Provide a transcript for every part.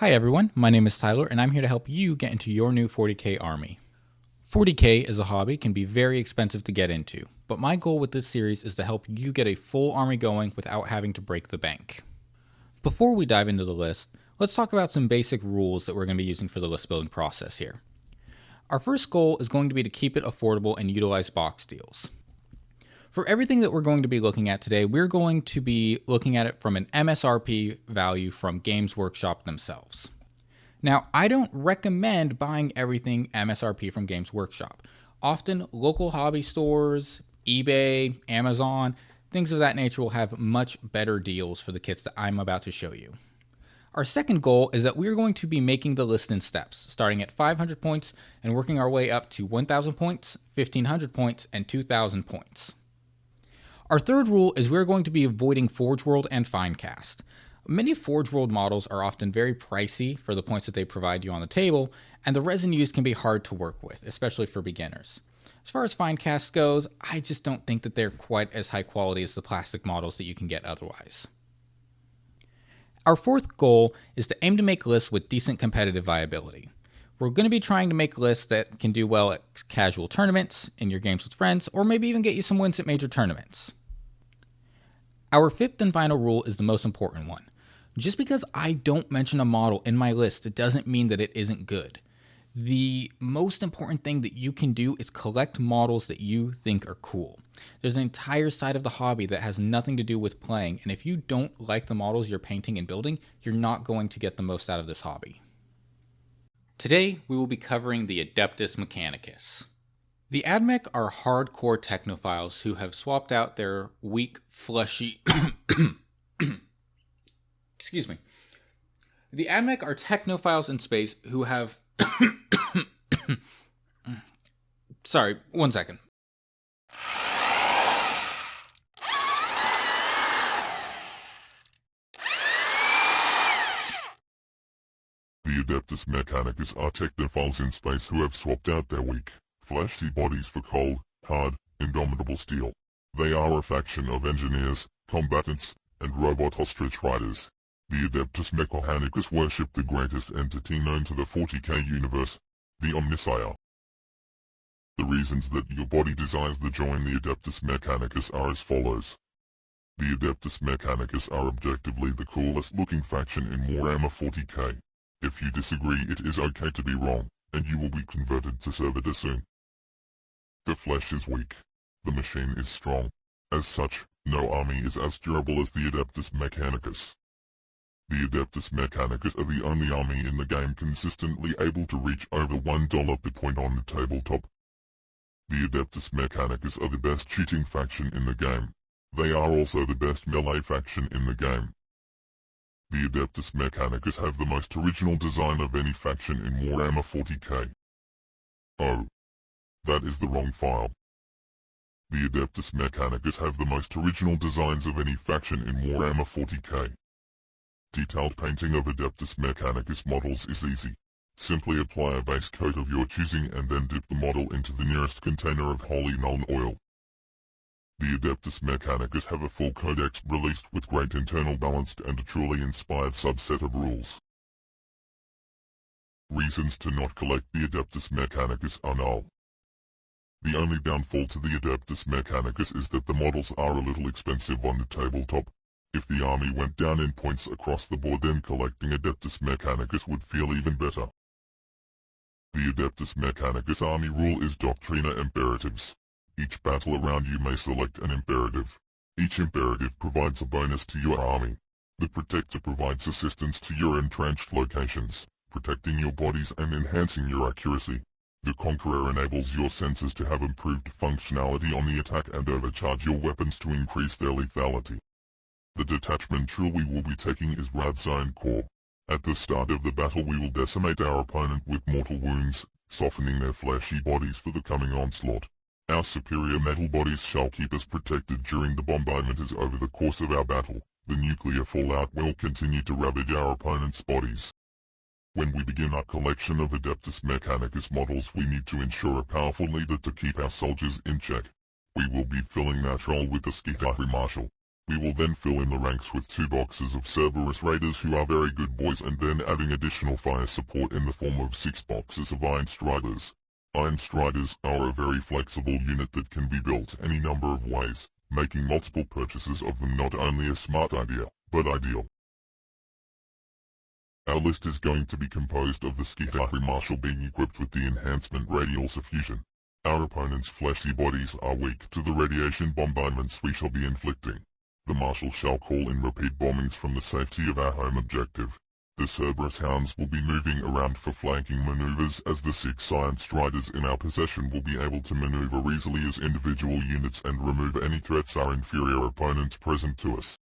Hi everyone, my name is Tyler and I'm here to help you get into your new 40k army. 40k as a hobby can be very expensive to get into, but my goal with this series is to help you get a full army going without having to break the bank. Before we dive into the list, let's talk about some basic rules that we're going to be using for the list building process here. Our first goal is going to be to keep it affordable and utilize box deals. For everything that we're going to be looking at today, we're going to be looking at it from an MSRP value from Games Workshop themselves. Now, I don't recommend buying everything MSRP from Games Workshop. Often, local hobby stores, eBay, Amazon, things of that nature will have much better deals for the kits that I'm about to show you. Our second goal is that we're going to be making the list in steps, starting at 500 points and working our way up to 1,000 points, 1,500 points, and 2,000 points. Our third rule is we're going to be avoiding Forge World and Finecast. Many Forge World models are often very pricey for the points that they provide you on the table, and the resin used can be hard to work with, especially for beginners. As far as Finecast goes, I just don't think that they're quite as high quality as the plastic models that you can get otherwise. Our fourth goal is to aim to make lists with decent competitive viability. We're going to be trying to make lists that can do well at casual tournaments, in your games with friends, or maybe even get you some wins at major tournaments. Our fifth and final rule is the most important one. Just because I don't mention a model in my list, it doesn't mean that it isn't good. The most important thing that you can do is collect models that you think are cool. There's an entire side of the hobby that has nothing to do with playing, and if you don't like the models you're painting and building, you're not going to get the most out of this hobby. Today, we will be covering the Adeptus Mechanicus. The AdMech are hardcore technophiles who have swapped out their weak, fleshy... Excuse me. The AdMech are technophiles in space who have... Sorry, one second. The Adeptus Mechanicus are technophiles in space who have swapped out their weak, fleshy bodies for cold, hard, indomitable steel. They are a faction of engineers, combatants, and robot ostrich riders. The Adeptus Mechanicus worship the greatest entity known to the 40k universe, the Omnissiah. The reasons that your body desires to join the Adeptus Mechanicus are as follows. The Adeptus Mechanicus are objectively the coolest looking faction in Warhammer 40k. If you disagree, it is okay to be wrong, and you will be converted to servitor soon. The flesh is weak. The machine is strong. As such, no army is as durable as the Adeptus Mechanicus. The Adeptus Mechanicus are the only army in the game consistently able to reach over $1 per point on the tabletop. The Adeptus Mechanicus are the best cheating faction in the game. They are also the best melee faction in the game. The Adeptus Mechanicus have the most original design of any faction in Warhammer 40k. Oh. That is the wrong file. The Adeptus Mechanicus have the most original designs of any faction in Warhammer 40k. Detailed painting of Adeptus Mechanicus models is easy. Simply apply a base coat of your choosing and then dip the model into the nearest container of holy null oil. The Adeptus Mechanicus have a full codex released with great internal balance and a truly inspired subset of rules. Reasons to not collect the Adeptus Mechanicus are null. The only downfall to the Adeptus Mechanicus is that the models are a little expensive on the tabletop. If the army went down in points across the board, then collecting Adeptus Mechanicus would feel even better. The Adeptus Mechanicus army rule is Doctrina Imperatives. Each battle around you may select an imperative. Each imperative provides a bonus to your army. The Protector provides assistance to your entrenched locations, protecting your bodies and enhancing your accuracy. The Conqueror enables your sensors to have improved functionality on the attack and overcharge your weapons to increase their lethality. The detachment tool we will be taking is Radzone Core. At the start of the battle we will decimate our opponent with mortal wounds, softening their fleshy bodies for the coming onslaught. Our superior metal bodies shall keep us protected during the bombardment as over the course of our battle. The nuclear fallout will continue to ravage our opponent's bodies. When we begin our collection of Adeptus Mechanicus models, we need to ensure a powerful leader to keep our soldiers in check. We will be filling that role with the Skitari Marshal. We will then fill in the ranks with 2 boxes of Cerberus Raiders who are very good boys, and then adding additional fire support in the form of 6 boxes of Iron Striders. Iron Striders are a very flexible unit that can be built any number of ways, making multiple purchases of them not only a smart idea, but ideal. Our list is going to be composed of the Skitahi Marshal being equipped with the enhancement Radial Suffusion. Our opponent's fleshy bodies are weak to the radiation bombardments we shall be inflicting. The Marshal shall call in repeat bombings from the safety of our home objective. The Cerberus Hounds will be moving around for flanking maneuvers, as the 6 Iron Striders in our possession will be able to maneuver easily as individual units and remove any threats our inferior opponents present to us.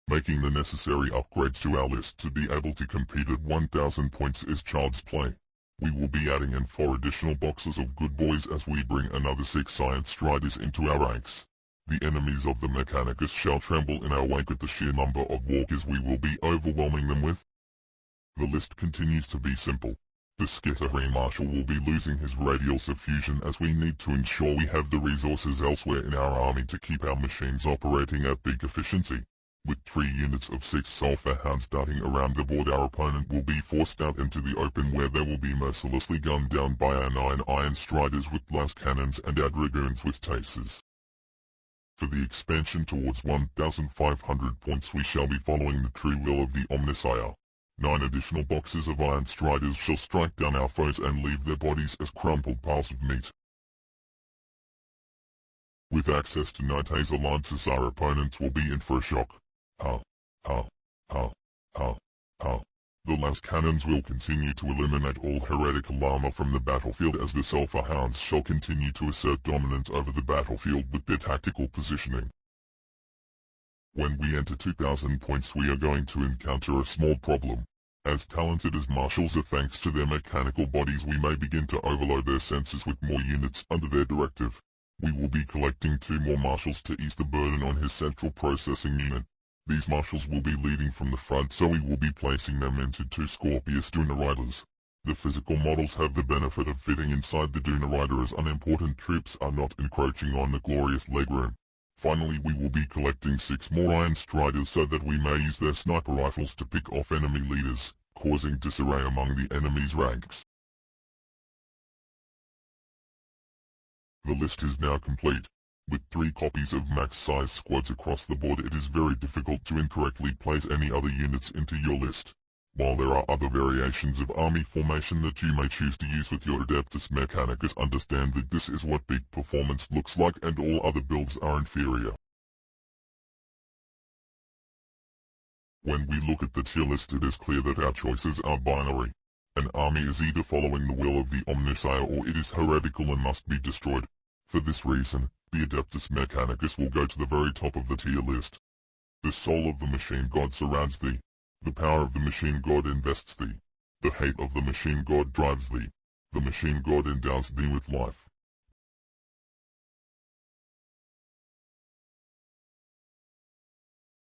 Making the necessary upgrades to our list to be able to compete at 1000 points is child's play. We will be adding in 4 additional boxes of good boys as we bring another 6 Iron Striders into our ranks. The enemies of the Mechanicus shall tremble in our wake at the sheer number of walkers we will be overwhelming them with. The list continues to be simple. The Skitahi Marshal will be losing his Radial Suffusion as we need to ensure we have the resources elsewhere in our army to keep our machines operating at peak efficiency. With 3 units of 6 Sulphur Hounds darting around the board, our opponent will be forced out into the open where they will be mercilessly gunned down by our 9 Iron Striders with blast cannons and our Dragoons with tasers. For the expansion towards 1500 points we shall be following the true will of the Omnissiah. 9 additional boxes of Iron Striders shall strike down our foes and leave their bodies as crumpled piles of meat. With access to 9 taser lances, our opponents will be in for a shock. Ha, ha, ha, ha, ha. The las cannons will continue to eliminate all heretical armor from the battlefield as the Sulphur Hounds shall continue to assert dominance over the battlefield with their tactical positioning. When we enter 2000 points we are going to encounter a small problem. As talented as marshals are thanks to their mechanical bodies, we may begin to overload their senses with more units under their directive. We will be collecting 2 more marshals to ease the burden on his central processing unit. These marshals will be leading from the front, so we will be placing them into 2 Scorpius Duna Riders. The physical models have the benefit of fitting inside the Duna Rider as unimportant troops are not encroaching on the glorious legroom. Finally, we will be collecting 6 more Iron Striders so that we may use their sniper rifles to pick off enemy leaders, causing disarray among the enemy's ranks. The list is now complete. With 3 copies of max-size squads across the board, it is very difficult to incorrectly place any other units into your list. While there are other variations of army formation that you may choose to use with your Adeptus Mechanicus, understand that this is what peak performance looks like and all other builds are inferior. When we look at the tier list, it is clear that our choices are binary. An army is either following the will of the Omnissiah or it is heretical and must be destroyed. For this reason, the Adeptus Mechanicus will go to the very top of the tier list. The soul of the machine god surrounds thee. The power of the machine god invests thee. The hate of the machine god drives thee. The machine god endows thee with life.